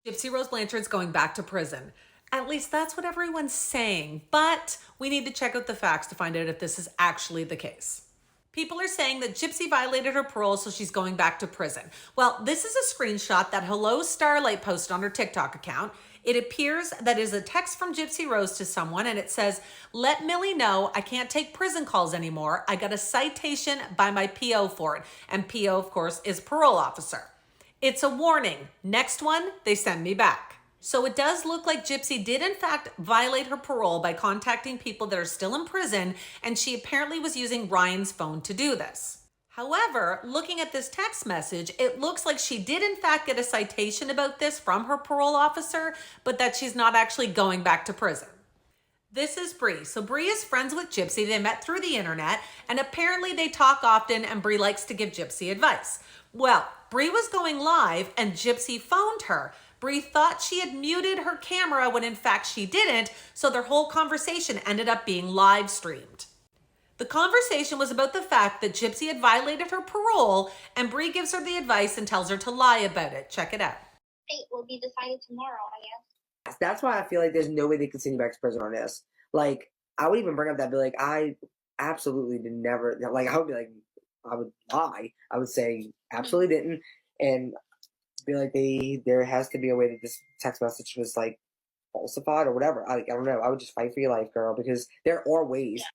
Gypsy Rose Blanchard's going back to prison. At least that's what everyone's saying, but we need to check out the facts to find out if this is actually the case. People are saying that Gypsy violated her parole, so she's going back to prison. Well, this is a screenshot that Hello Starlight posted on her TikTok account. It appears that is a text from Gypsy Rose to someone, and it says, "Let Millie know I can't take prison calls anymore. I got a citation by my PO for it." And PO, of course, is parole officer. It's a warning. Next one, they send me back. So it does look like Gypsy did in fact violate her parole by contacting people that are still in prison, and she apparently was using Ryan's phone to do this. However, looking at this text message, it looks like she did in fact get a citation about this from her parole officer, but that she's not actually going back to prison. This is Bree. So Bree is friends with Gypsy. They met through the internet, and apparently they talk often, and Bree likes to give Gypsy advice. Well, Bree was going live and Gypsy phoned her. Bree thought she had muted her camera when in fact she didn't, so their whole conversation ended up being live streamed. The conversation was about the fact that Gypsy had violated her parole, and Bree gives her the advice and tells her to lie about it. Check it out. Fate will be decided tomorrow, I guess. That's why I feel like there's no way they could send you back to prison on this. Like, I would even bring up that, be like, I absolutely did never, like, I would be like, I would lie. I would say, absolutely didn't, and be like, there has to be a way that this text message was, like, falsified or whatever. I don't know. I would just fight for your life, girl, because there are ways. Yeah.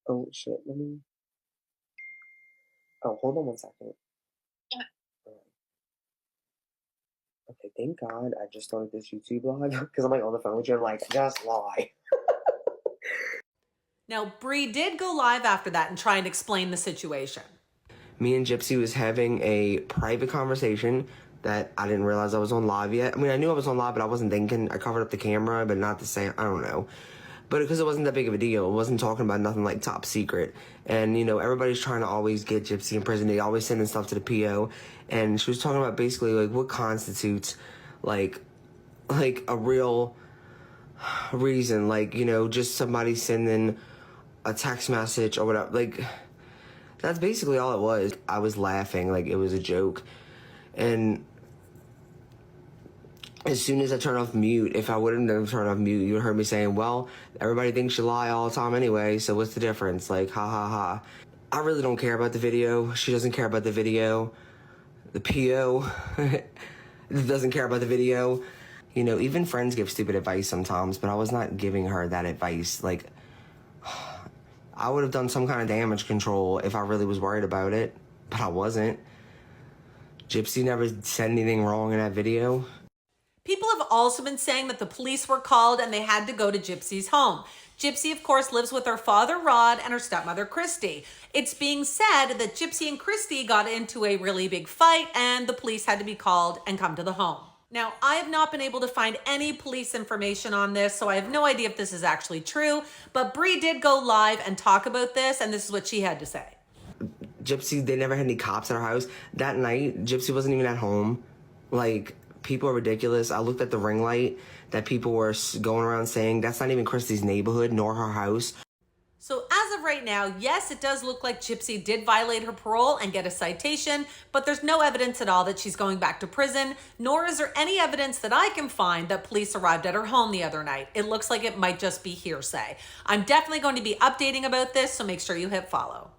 Oh, shit. Let me... Oh, hold on one second. Yeah. Okay, thank God I just started this YouTube live, because I'm, like, on the phone with you, and I'm like, just lie. Now, Bree did go live after that and try and explain the situation. Me and Gypsy was having a private conversation that I didn't realize I was on live yet. I mean, I knew I was on live, but I wasn't thinking. I covered up the camera, but not to say, I don't know. But because it wasn't that big of a deal, it wasn't talking about nothing like top secret. And, you know, everybody's trying to always get Gypsy in prison. They always sending stuff to the PO. And she was talking about basically, like, what constitutes, like a real reason. Like, you know, just somebody sending a text message or whatever. Like, that's basically all it was. I was laughing like it was a joke. And as soon as I turned off mute, if I wouldn't have turned off mute, you would have heard me saying, well, everybody thinks you lie all the time anyway, so what's the difference? Like, ha ha ha. I really don't care about the video. She doesn't care about the video. The PO doesn't care about the video. You know, even friends give stupid advice sometimes, but I was not giving her that advice. Like, I would have done some kind of damage control if I really was worried about it, but I wasn't. Gypsy never said anything wrong in that video. People have also been saying that the police were called and they had to go to Gypsy's home. Gypsy, of course, lives with her father, Rod, and her stepmother, Christy. It's being said that Gypsy and Christy got into a really big fight and the police had to be called and come to the home. Now, I have not been able to find any police information on this, so I have no idea if this is actually true, but Bree did go live and talk about this, and this is what she had to say. Gypsy, they never had any cops at her house. That night, Gypsy wasn't even at home. Like, people are ridiculous. I looked at the ring light that people were going around saying, that's not even Christy's neighborhood, nor her house. So as of right now, yes, it does look like Gypsy did violate her parole and get a citation, but there's no evidence at all that she's going back to prison, nor is there any evidence that I can find that police arrived at her home the other night. It looks like it might just be hearsay. I'm definitely going to be updating about this, so make sure you hit follow.